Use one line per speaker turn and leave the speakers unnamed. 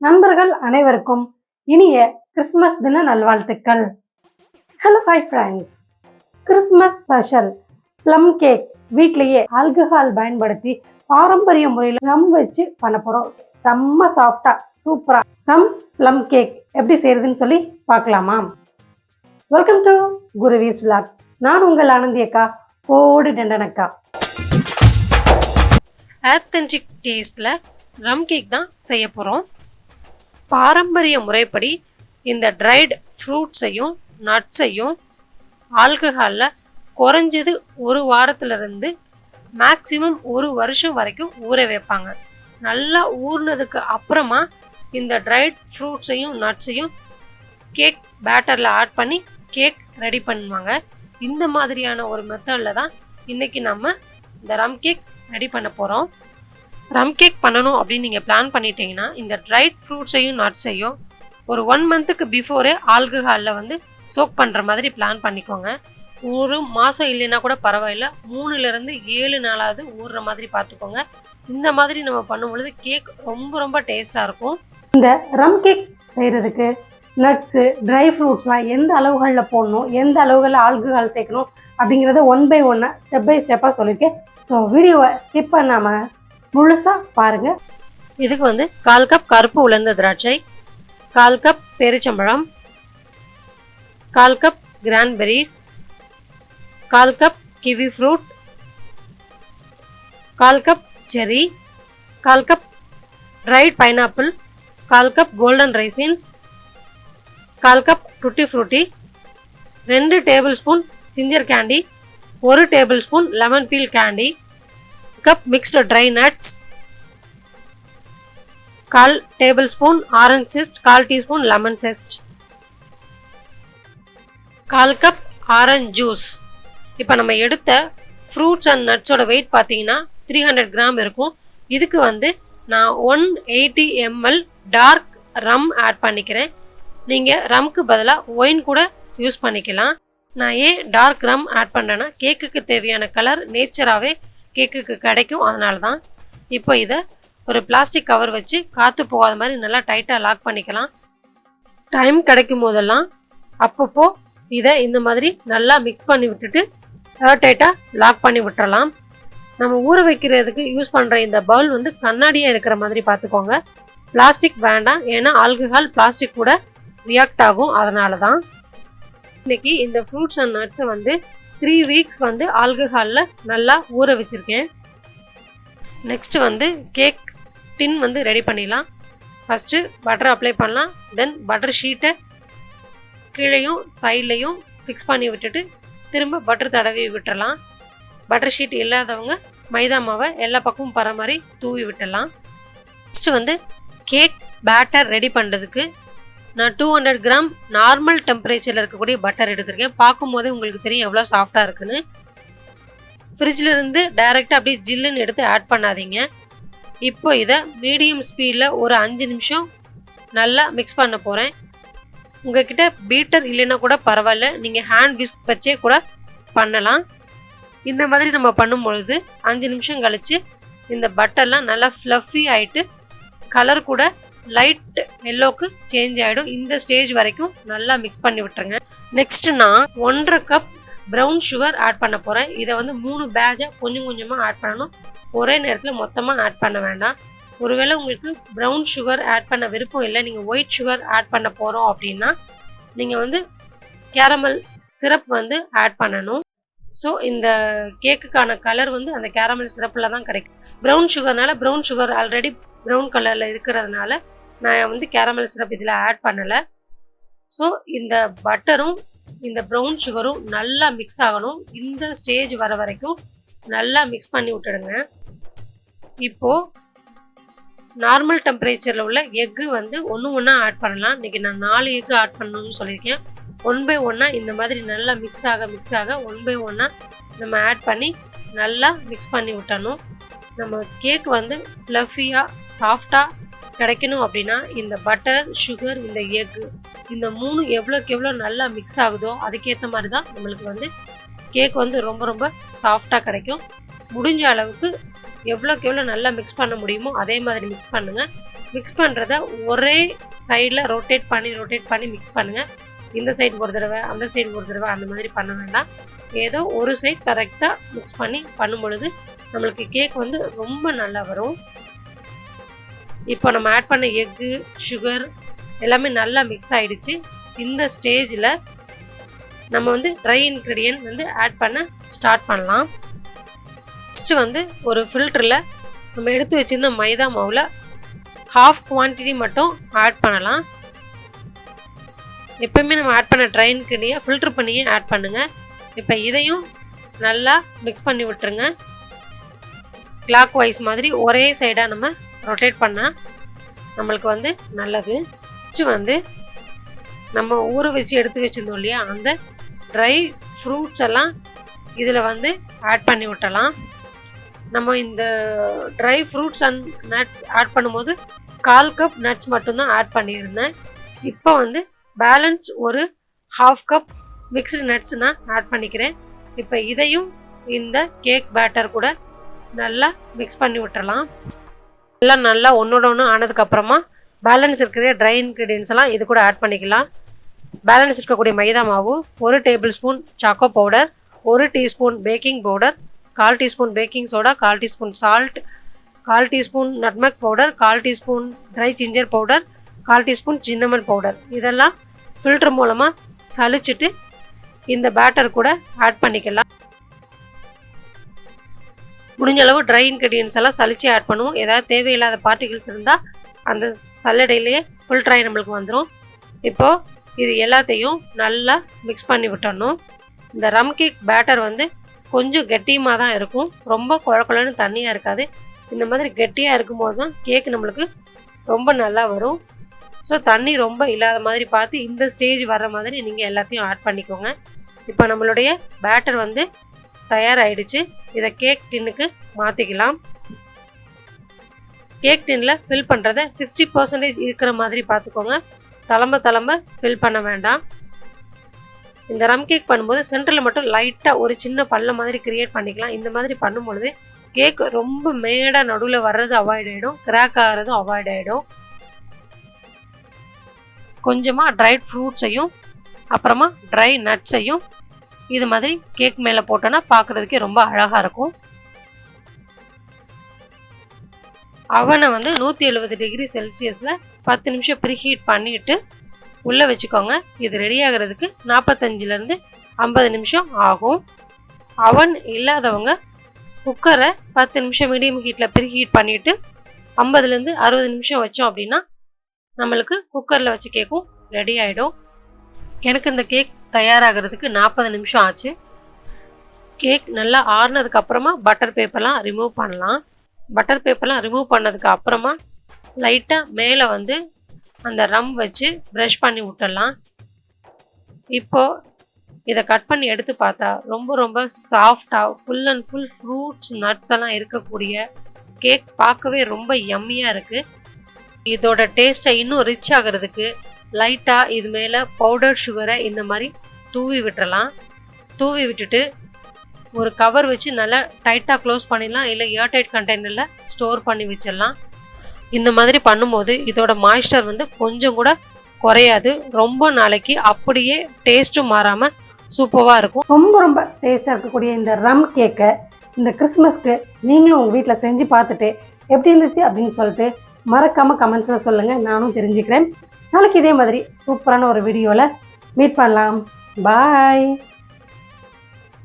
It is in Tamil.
நண்பர்கள் அனைவருக்கும் இனிய கிறிஸ்மஸ் தின நல்வாழ்த்துக்கள். Hello hi friends, Christmas special plum cake வீட்லேயே ஆல்கஹால் பயன்படுத்தி பாரம்பரிய முறையில் ரம் வச்சு பண்ண போகிறோம். செம்ம சாஃப்டாக சூப்பராக ரம் ப்ளம் கேக் எப்படி செய்யறதுன்னு சொல்லி பார்க்கலாமா? வெல்கம் டு குருவிஸ் விளாக். நான் உங்கள் ஆனந்தி அக்கா, ஓடு டெண்டனக்கா.
ஆத்தென்டிக் டேஸ்டில் ரம் கேக் தான் செய்ய போகிறோம். பாரம்பரிய முறைப்படி இந்த ட்ரைடு ஃப்ரூட்ஸையும் நட்ஸையும் ஆல்கஹாலில் குறைஞ்சது ஒரு வாரத்துலேருந்து மேக்சிமம் ஒரு வருஷம் வரைக்கும் ஊற வைப்பாங்க. நல்லா ஊறினதுக்கு அப்புறமா இந்த ட்ரைட் ஃப்ரூட்ஸையும் நட்ஸையும் கேக் பேட்டரில் ஆட் பண்ணி கேக் ரெடி பண்ணுவாங்க. இந்த மாதிரியான ஒரு மெத்தடில் தான் இன்றைக்கி நம்ம இந்த ரம் கேக் ரெடி பண்ண போகிறோம். ரம் கேக் பண்ணணும் அப்படின்னு நீங்கள் பிளான் பண்ணிட்டீங்கன்னா இந்த ட்ரைட் ஃப்ரூட்ஸையும் நட்ஸையும் ஒரு 1 மந்த்துக்கு பிஃபோரே ஆல்கஹாலில் சோக் பண்ணுற மாதிரி பிளான் பண்ணிக்கோங்க. ஒரு மாதம் இல்லைன்னா கூட பரவாயில்ல, 3லேருந்து 7 நாளாவது ஊறுற மாதிரி பார்த்துக்கோங்க. இந்த மாதிரி நம்ம பண்ணும்பொழுது கேக் ரொம்ப டேஸ்ட்டாக இருக்கும்.
இந்த ரம் கேக் செய்கிறதுக்கு நட்ஸு ட்ரை ஃப்ரூட்ஸ்லாம் எந்த அளவுகளில் போடணும், எந்த அளவுகளில் ஆல்கஹால் சேர்க்கணும் அப்படிங்கிறத 1 by 1 ஸ்டெப் பை ஸ்டெப்பாக சொல்லியிருக்கேன். ஸோ வீடியோவை ஸ்கிப் பண்ணாமல் முழுசாக பாருங்கள்.
இதுக்கு 1/4 கப் கருப்பு உலர்ந்த திராட்சை, 1/4 கப் பேரிச்சம்பழம், 1/4 cup cranberries, 1/4 cup kiwi fruit, 1/4 cup cherry, 1/4 cup dried pineapple, 1/4 cup golden raisins, 1/4 cup tutti frutti, 2 tablespoon ginger candy, 1 tablespoon lemon peel candy, cup mixed dry nuts, 1/4 tablespoon orange zest, 1/4 teaspoon lemon zest, 1/4 cup orange juice. இப்போ நம்ம எடுத்த ஃப்ரூட்ஸ் அண்ட் நட்ஸோட வெயிட் பார்த்தீங்கன்னா 300 கிராம் இருக்கும். இதுக்கு நான் 180 ml டார்க் ரம் ஆட் பண்ணிக்கிறேன். நீங்கள் ரம்க்கு பதிலாக ஒயின் கூட யூஸ் பண்ணிக்கலாம். நான் ஏன் டார்க் ரம் ஆட் பண்ணுறேன்னா கேக்குக்கு தேவையான கலர் நேச்சராகவே கேக்குக்கு கிடைக்கும், அதனால தான். இப்போ இதை ஒரு பிளாஸ்டிக் கவர் வச்சு காற்று போகாத மாதிரி நல்லா டைட்டாக லாக் பண்ணிக்கலாம். டைம் கிடைக்கும் போதெல்லாம் அப்பப்போ இதை இந்த மாதிரி நல்லா மிக்ஸ் பண்ணி விட்டுட்டு டைட்டாக லாக் பண்ணி விட்டுறலாம். நம்ம ஊற வைக்கிறதுக்கு யூஸ் பண்ணுற இந்த பவுல் கண்ணாடியாக இருக்கிற மாதிரி பார்த்துக்கோங்க. பிளாஸ்டிக் வேண்டாம், ஏன்னா ஆல்கஹால் பிளாஸ்டிக் கூட ரியாக்ட் ஆகும், அதனால தான். இன்னைக்கு இந்த ஃப்ரூட்ஸ் அண்ட் நட்ஸை 3 வீக்ஸ் ஆல்கஹாலில் நல்லா ஊற வச்சுருக்கேன். நெக்ஸ்ட்டு கேக் டின் ரெடி பண்ணிடலாம். ஃபஸ்ட்டு பட்டர் அப்ளை பண்ணலாம். தென் பட்டர் ஷீட்டை கீழேயும் சைட்லேயும் ஃபிக்ஸ் பண்ணி விட்டுட்டு திரும்ப பட்டர் தடவி விட்டுறலாம். பட்டர் ஷீட் இல்லாதவங்க மைதா மாவை எல்லா பக்கமும் பர மாதிரி தூவி விட்டுடலாம். நெக்ஸ்ட்டு கேக் பேட்டர் ரெடி பண்ணுறதுக்கு நான் 200 கிராம் நார்மல் டெம்பரேச்சரில் இருக்கக்கூடிய பட்டர் எடுத்திருக்கேன். பார்க்கும்போதே உங்களுக்கு தெரியும் எவ்வளோ சாஃப்டாக இருக்குன்னு. ஃப்ரிட்ஜில் இருந்து டைரெக்டாக அப்படியே ஜில்லுன்னு எடுத்து ஆட் பண்ணாதீங்க. இப்போ இதை மீடியம் ஸ்பீடில் ஒரு 5 நிமிஷம் நல்லா மிக்ஸ் பண்ண போகிறேன். உங்கள்கிட்ட பீட்டர் இல்லைன்னா கூட பரவாயில்ல, நீங்கள் ஹேண்ட் விஸ்க் வச்சே கூட பண்ணலாம். இந்த மாதிரி நம்ம பண்ணும்பொழுது 5 நிமிஷம் கழித்து இந்த பட்டர்லாம் நல்லா ஃப்ளஃபி ஆகிட்டு கலர் கூட லைட் எல்லோக்கு சேஞ்ச் ஆகிடும். இந்த ஸ்டேஜ் வரைக்கும் நல்லா மிக்ஸ் பண்ணி விட்டுருங்க. நெக்ஸ்ட் நான் 1/2 கப் ப்ரௌன் சுகர் ஆட் பண்ண போகிறேன். இதை 3 பேட்சாக கொஞ்சம் கொஞ்சமாக ஆட் பண்ணணும், ஒரே நேரத்தில் மொத்தமாக ஆட் பண்ண வேண்டாம். ஒருவேளை உங்களுக்கு ப்ரௌன் சுகர் ஆட் பண்ண விருப்பம் இல்லை, நீங்கள் ஒயிட் சுகர் ஆட் பண்ண போகிறோம் அப்படின்னா நீங்கள் கேரமல் சிரப் ஆட் பண்ணணும். ஸோ இந்த கேக்குக்கான கலர் அந்த கேரமல் சிரப்பில் தான் கிடைக்கும். ப்ரௌன் சுகர்னால ப்ரௌன் சுகர் ஆல்ரெடி ப்ரௌன் கலரில் இருக்கிறதுனால நான் கேரமல் சிரப் இதில் ஆட் பண்ணலை. ஸோ இந்த பட்டரும் இந்த ப்ரௌன் சுகரும் நல்லா மிக்ஸ் ஆகணும். இந்த ஸ்டேஜ் வர வரைக்கும் நல்லா மிக்ஸ் பண்ணி விட்டுடுங்க. இப்போது நார்மல் டெம்பரேச்சரில் உள்ள எக்கு ஒன்று ஒன்றா ஆட் பண்ணலாம். இன்றைக்கி நான் 4 எக்கு ஆட் பண்ணணும்னு சொல்லியிருக்கேன். 1 by 1 இந்த மாதிரி நல்லா மிக்ஸ் ஆக 1 by 1 நம்ம ஆட் பண்ணி நல்லா மிக்ஸ் பண்ணி விட்டணும். நம்ம கேக் ஃப்ளஃபியாக சாஃப்டாக கிடைக்கணும் அப்படின்னா இந்த பட்டர் சுகர் இந்த எக்கு இந்த 3 எவ்வளோக்கு எவ்வளோ நல்லா மிக்ஸ் ஆகுதோ அதுக்கேற்ற மாதிரி தான் நம்மளுக்கு கேக் ரொம்ப சாஃப்டாக கிடைக்கும். முடிஞ்ச அளவுக்கு எவ்வளோக்கு எவ்வளோ நல்லா மிக்ஸ் பண்ண முடியுமோ அதே மாதிரி மிக்ஸ் பண்ணுங்கள். மிக்ஸ் பண்ணுறத ஒரே சைடில் ரொட்டேட் பண்ணி மிக்ஸ் பண்ணுங்கள். இந்த சைடு ஒரு தடவை, அந்த சைடு ஒரு தடவை, அந்த மாதிரி பண்ண வேண்டாம். ஏதோ ஒரு சைடு கரெக்டாக மிக்ஸ் பண்ணி பண்ணும் பொழுது நம்மளுக்கு கேக் வந்து ரொம்ப நல்லா வரும். இப்போ நம்ம ஆட் பண்ண எக்கு, சுகர் எல்லாமே நல்லா மிக்ஸ் ஆகிடுச்சு. இந்த ஸ்டேஜில் நம்ம வந்து ட்ரை இன்க்ரீடியன்ட் வந்து ஆட் பண்ண ஸ்டார்ட் பண்ணலாம். ஃபஸ்ட்டு வந்து ஒரு ஃபில்டரில் நம்ம எடுத்து வச்சுருந்த மைதா மாவில் ஹாஃப் குவான்டிட்டி மட்டும் ஆட் பண்ணலாம். எப்போயுமே நம்ம ஆட் பண்ண ட்ரை இன்க்ரீடியன்ட் ஃபில்டர் பண்ணியே ஆட் பண்ணுங்கள். இப்போ இதையும் நல்லா மிக்ஸ் பண்ணி விட்டுருங்க. கிளாக் வைஸ் மாதிரி ஒரே சைடாக நம்ம ரொட்டேட் பண்ணால் நம்மளுக்கு வந்து நல்லது. வந்து நம்ம ஊற வச்சு எடுத்து வச்சுருந்தோம் இல்லையா, அந்த ட்ரை ஃப்ரூட்ஸ் எல்லாம் இதில் வந்து ஆட் பண்ணி விட்டலாம். நம்ம இந்த dry fruits and nuts add பண்ணும்போது 1/4 கப் நட்ஸ் மட்டும்தான் ஆட் பண்ணியிருந்தேன். இப்போ வந்து பேலன்ஸ் ஒரு 1/2 கப் மிக்ஸ்டு நட்ஸ் நான் ஆட் பண்ணிக்கிறேன். இப்போ இதையும் இந்த கேக் பேட்டர் கூட நல்லா மிக்ஸ் பண்ணி விட்டுறலாம். எல்லாம் நல்லா ஒன்றோட ஒன்று ஆனதுக்கப்புறமா பேலன்ஸ் இருக்கிற ட்ரை இன்க்ரீடியன்ஸ் எல்லாம் இது கூட ஆட் பண்ணிக்கலாம். பேலன்ஸ் இருக்கக்கூடிய மைதா மாவு, 1 tablespoon choco powder, 1 teaspoon baking powder, 1/4 teaspoon baking soda, 1/4 teaspoon salt, 1/4 teaspoon nutmeg powder, 1/4 teaspoon dry ginger powder, 1/4 teaspoon cinnamon powder. இதெல்லாம் ஃபில்டர் மூலமாக சலிச்சிட்டு இந்த பேட்டர் கூட ஆட் பண்ணிக்கலாம். முடிஞ்ச அளவு ட்ரை இன்க்ரீடியன்ஸ் எல்லாம் சலிச்சு ஆட் பண்ணுவோம். ஏதாவது தேவையில்லாத பார்ட்டிகல்ஸ் இருந்தால் அந்த சல்லடையிலேயே ஃபில்டர் ஆகி நம்மளுக்கு வந்துடும். இப்போது இது எல்லாத்தையும் நல்லா மிக்ஸ் பண்ணி விட்டுடணும். இந்த ரம் கேக் பேட்டர் வந்து கொஞ்சம் கெட்டியமாக தான் இருக்கும், ரொம்ப குழக்குழன்னு தண்ணியாக இருக்காது. இந்த மாதிரி கெட்டியாக இருக்கும்போது தான் கேக் நம்மளுக்கு ரொம்ப நல்லா வரும். ஸோ தண்ணி ரொம்ப இல்லாத மாதிரி பார்த்து இந்த ஸ்டேஜ் வர்ற மாதிரி நீங்கள் எல்லாத்தையும் ஆட் பண்ணிக்கோங்க. இப்போ நம்மளுடைய பேட்டர் வந்து தயாராகிடுச்சு. இதை கேக் டின்னுக்கு மாற்றிக்கலாம். கேக் டின்னில் ஃபில் பண்ணுறத 60% இருக்கிற மாதிரி பார்த்துக்கோங்க. தளம்ப ஃபில் பண்ண வேண்டாம். இந்த ரம் கேக் பண்ணும்போது சென்டரில் மட்டும் லைட்டாக ஒரு சின்ன பல்ல மாதிரி க்ரியேட் பண்ணிக்கலாம். இந்த மாதிரி பண்ணும்பொழுது கேக் ரொம்ப மேடாக நடுவில் வர்றது அவாய்ட் ஆகிடும், கிராக் ஆகிறதும் அவாய்ட் ஆகிடும். கொஞ்சமாக ட்ரைட் ஃப்ரூட்ஸையும் அப்புறமா ட்ரை நட்ஸையும் இது மாதிரி கேக் மேலே போட்டோன்னா பார்க்குறதுக்கே ரொம்ப அழகாக இருக்கும். அவனை வந்து 170 டிகிரி செல்சியஸில் 10 நிமிஷம் ப்ரீஹீட் பண்ணிவிட்டு உள்ளே வச்சுக்கோங்க. இது ரெடி ஆகிறதுக்கு 45லேருந்து 50 நிமிஷம் ஆகும். அவன் இல்லாதவங்க குக்கரை 10 நிமிஷம் மீடியம் ஹீட்டில் ப்ரீஹீட் பண்ணிவிட்டு 50லேருந்து 60 நிமிஷம் வச்சோம் அப்படின்னா நம்மளுக்கு குக்கரில் வச்சு கேக்கும் ரெடி ஆகிடும். எனக்கு இந்த கேக் தயாராகிறதுக்கு 40 நிமிஷம் ஆச்சு. கேக் நல்லா ஆறுனதுக்கு அப்புறமா பட்டர் பேப்பர்லாம் ரிமூவ் பண்ணலாம். பட்டர் பேப்பர்லாம் ரிமூவ் பண்ணதுக்கு அப்புறமா லைட்டாக மேலே வந்து அந்த ரம் வச்சு ப்ரஷ் பண்ணி விட்டுடலாம். இப்போது இதை கட் பண்ணி எடுத்து பார்த்தா ரொம்ப ரொம்ப சாஃப்டாக full and full fruits nuts எல்லாம் இருக்கக்கூடிய கேக் பார்க்கவே ரொம்ப யம்மியாக இருக்குது. இதோட டேஸ்ட்டை இன்னும் ரிச் ஆகிறதுக்கு லைட்டாக இது மேலே பவுடர் சுகரை இந்த மாதிரி தூவி விட்டுறலாம். தூவி விட்டுட்டு ஒரு கவர் வச்சு நல்லா டைட்டாக க்ளோஸ் பண்ணிடலாம், இல்லை ஏர்டைட் கண்டெய்னரில் ஸ்டோர் பண்ணி வச்சிடலாம். இந்த மாதிரி பண்ணும்போது இதோட மாய்ஸ்சர் வந்து கொஞ்சம் கூட குறையாது. ரொம்ப நாளைக்கு அப்படியே டேஸ்ட்டும் மாறாமல் சூப்பராக இருக்கும்.
ரொம்ப டேஸ்ட்டாக இருக்கக்கூடிய இந்த ரம் கேக்கை இந்த கிறிஸ்மஸ்க்கு நீங்களும் உங்கள் வீட்டில் செஞ்சு பார்த்துட்டு எப்படி இருந்துச்சு அப்படின்னு சொல்லிட்டு மறக்காமல் கமெண்ட்ஸில் சொல்லுங்கள், நானும் தெரிஞ்சுக்கிறேன். நாளைக்கு இதே மாதிரி சூப்பரான ஒரு வீடியோவில் மீட் பண்ணலாம். பாய்.